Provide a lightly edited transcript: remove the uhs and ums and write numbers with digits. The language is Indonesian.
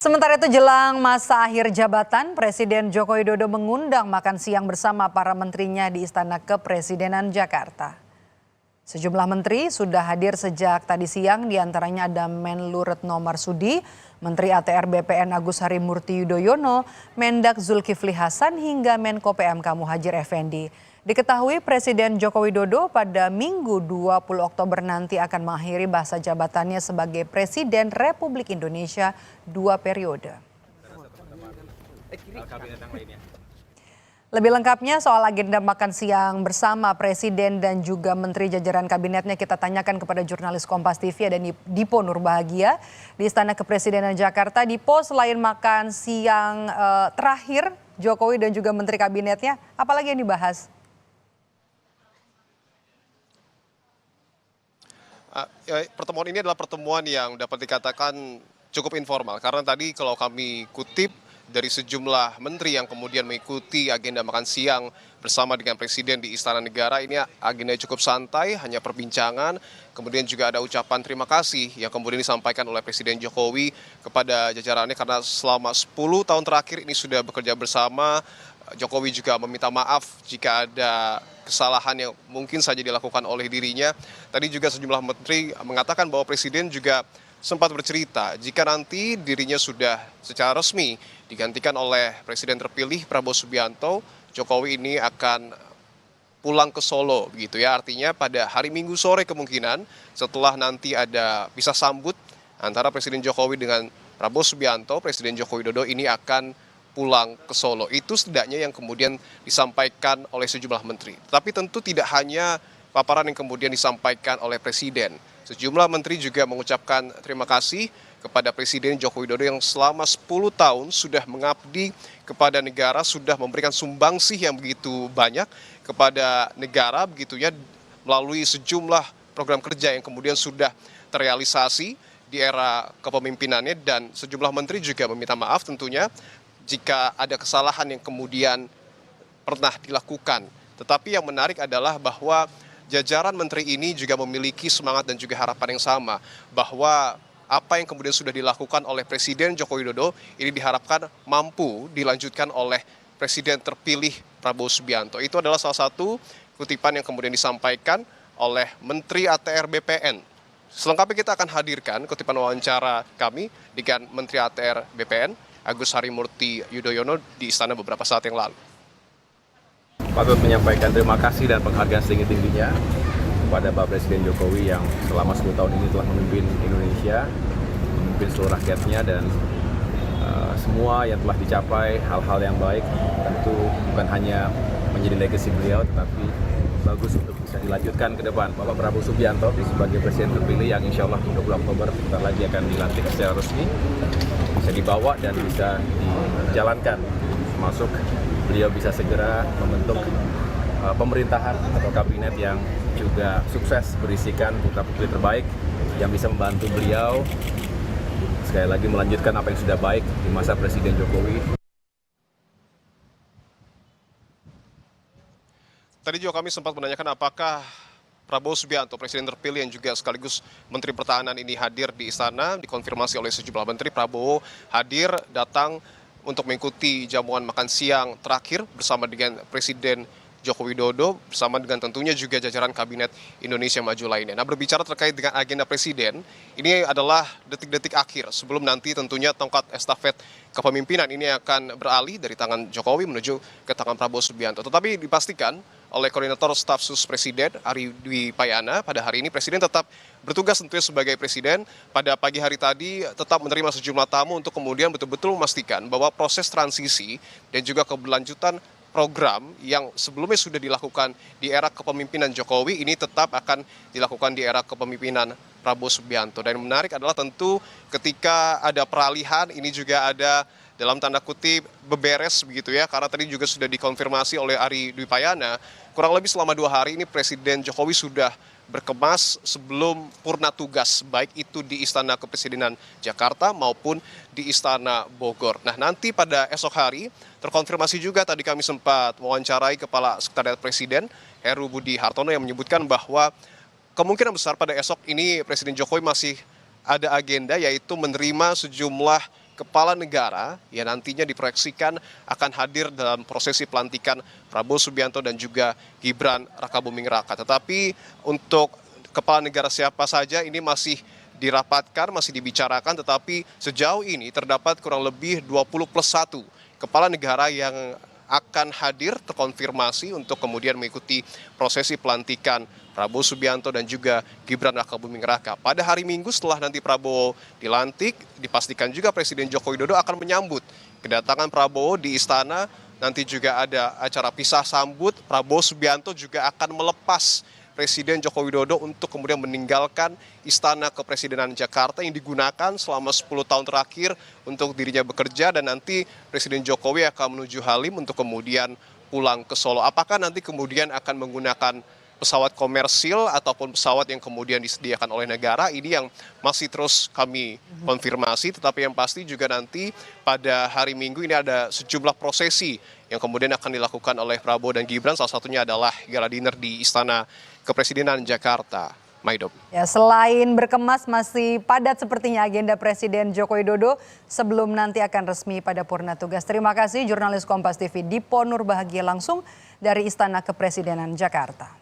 Sementara itu jelang masa akhir jabatan, Presiden Joko Widodo mengundang makan siang bersama para menterinya di Istana Kepresidenan Jakarta. Sejumlah menteri sudah hadir sejak tadi siang, diantaranya ada Menlu Retno Marsudi, Menteri ATR BPN Agus Harimurti Yudhoyono, Mendak Zulkifli Hasan hingga Menko PMK Muhadjir Effendi. Diketahui Presiden Joko Widodo pada Minggu 20 Oktober nanti akan mengakhiri masa jabatannya sebagai Presiden Republik Indonesia 2 periode. Lebih lengkapnya soal agenda makan siang bersama Presiden dan juga Menteri jajaran kabinetnya kita tanyakan kepada jurnalis Kompas TV ada Dipo Nurbahagia di Istana Kepresidenan Jakarta. Dipo, selain makan siang terakhir Jokowi dan juga Menteri kabinetnya, apalagi yang dibahas? Pertemuan ini adalah pertemuan yang dapat dikatakan cukup informal karena tadi kalau kami kutip dari sejumlah menteri yang kemudian mengikuti agenda makan siang bersama dengan Presiden di Istana Negara, ini agenda cukup santai, hanya perbincangan, kemudian juga ada ucapan terima kasih yang kemudian disampaikan oleh Presiden Jokowi kepada jajarannya karena selama 10 tahun terakhir ini sudah bekerja bersama. Jokowi juga meminta maaf jika ada kesalahan yang mungkin saja dilakukan oleh dirinya. Tadi juga sejumlah menteri mengatakan bahwa Presiden juga sempat bercerita jika nanti dirinya sudah secara resmi digantikan oleh Presiden terpilih Prabowo Subianto, Jokowi ini akan pulang ke Solo begitu ya. Artinya pada hari Minggu sore kemungkinan setelah nanti ada pisah sambut antara Presiden Jokowi dengan Prabowo Subianto, Presiden Joko Widodo ini akan pulang ke Solo. Itu setidaknya yang kemudian disampaikan oleh sejumlah menteri. Tapi tentu tidak hanya paparan yang kemudian disampaikan oleh Presiden. Sejumlah menteri juga mengucapkan terima kasih kepada Presiden Joko Widodo yang selama 10 tahun sudah mengabdi kepada negara, sudah memberikan sumbangsih yang begitu banyak kepada negara begitu ya, melalui sejumlah program kerja yang kemudian sudah terrealisasi di era kepemimpinannya, dan sejumlah menteri juga meminta maaf tentunya jika ada kesalahan yang kemudian pernah dilakukan. Tetapi yang menarik adalah bahwa jajaran menteri ini juga memiliki semangat dan juga harapan yang sama, bahwa apa yang kemudian sudah dilakukan oleh Presiden Joko Widodo ini diharapkan mampu dilanjutkan oleh Presiden terpilih Prabowo Subianto. Itu adalah salah satu kutipan yang kemudian disampaikan oleh Menteri ATR BPN. Selengkapnya kita akan hadirkan kutipan wawancara kami dengan Menteri ATR BPN Agus Harimurti Yudhoyono di istana beberapa saat yang lalu. Patut menyampaikan terima kasih dan penghargaan setinggi-tingginya kepada Pak Presiden Jokowi yang selama 10 tahun ini telah memimpin Indonesia, memimpin seluruh rakyatnya, dan semua yang telah dicapai, hal-hal yang baik tentu bukan hanya menjadi legacy beliau, tetapi bagus untuk bisa dilanjutkan ke depan. Bapak Prabowo Subianto sebagai Presiden terpilih yang insya Allah 20 Oktober sebentar lagi akan dilantik secara resmi, bisa dibawa dan bisa dijalankan, termasuk beliau bisa segera membentuk pemerintahan atau kabinet yang juga sukses berisikan putra-putri terbaik yang bisa membantu beliau sekali lagi melanjutkan apa yang sudah baik di masa Presiden Jokowi. Tadi juga kami sempat menanyakan apakah Prabowo Subianto, Presiden terpilih yang juga sekaligus Menteri Pertahanan ini hadir di istana. Dikonfirmasi oleh sejumlah menteri, Prabowo hadir datang untuk mengikuti jamuan makan siang terakhir bersama dengan Presiden Joko Widodo, bersama dengan tentunya juga jajaran Kabinet Indonesia Maju lainnya. Nah, berbicara terkait dengan agenda Presiden, ini adalah detik-detik akhir sebelum nanti tentunya tongkat estafet kepemimpinan ini akan beralih dari tangan Jokowi menuju ke tangan Prabowo Subianto. Tetapi dipastikan oleh Koordinator Staf Sus Presiden Ari Dwi Payana, pada hari ini Presiden tetap bertugas tentunya sebagai Presiden. Pada pagi hari tadi tetap menerima sejumlah tamu untuk kemudian betul-betul memastikan bahwa proses transisi dan juga keberlanjutan program yang sebelumnya sudah dilakukan di era kepemimpinan Jokowi ini tetap akan dilakukan di era kepemimpinan Prabowo Subianto. Dan yang menarik adalah tentu ketika ada peralihan ini juga ada dalam tanda kutip beberes begitu ya, karena tadi juga sudah dikonfirmasi oleh Ari Dwi Payana, kurang lebih selama 2 hari ini Presiden Jokowi sudah berkemas sebelum purna tugas, baik itu di Istana Kepresidenan Jakarta maupun di Istana Bogor. Nah, nanti pada esok hari terkonfirmasi juga, tadi kami sempat mewawancarai Kepala Sekretariat Presiden Heru Budi Hartono yang menyebutkan bahwa kemungkinan besar pada esok ini Presiden Jokowi masih ada agenda yaitu menerima sejumlah kepala negara yang nantinya diproyeksikan akan hadir dalam prosesi pelantikan Prabowo Subianto dan juga Gibran Rakabuming Raka. Tetapi untuk kepala negara siapa saja ini masih dirapatkan, masih dibicarakan, tetapi sejauh ini terdapat kurang lebih 20+1 kepala negara yang akan hadir terkonfirmasi untuk kemudian mengikuti prosesi pelantikan Prabowo Subianto dan juga Gibran Rakabuming Raka. Pada hari Minggu setelah nanti Prabowo dilantik, dipastikan juga Presiden Joko Widodo akan menyambut kedatangan Prabowo di istana. Nanti juga ada acara pisah sambut. Prabowo Subianto juga akan melepas Presiden Joko Widodo untuk kemudian meninggalkan Istana Kepresidenan Jakarta yang digunakan selama 10 tahun terakhir untuk dirinya bekerja, dan nanti Presiden Jokowi akan menuju Halim untuk kemudian pulang ke Solo. Apakah nanti kemudian akan menggunakan pesawat komersil ataupun pesawat yang kemudian disediakan oleh negara, ini yang masih terus kami konfirmasi. Tetapi yang pasti juga nanti pada hari Minggu ini ada sejumlah prosesi yang kemudian akan dilakukan oleh Prabowo dan Gibran. Salah satunya adalah gala dinner di Istana Kepresidenan Jakarta. Maidop. Ya, selain berkemas masih padat sepertinya agenda Presiden Joko Widodo sebelum nanti akan resmi pada purna tugas. Terima kasih jurnalis Kompas TV Dipo Nurbahagia langsung dari Istana Kepresidenan Jakarta.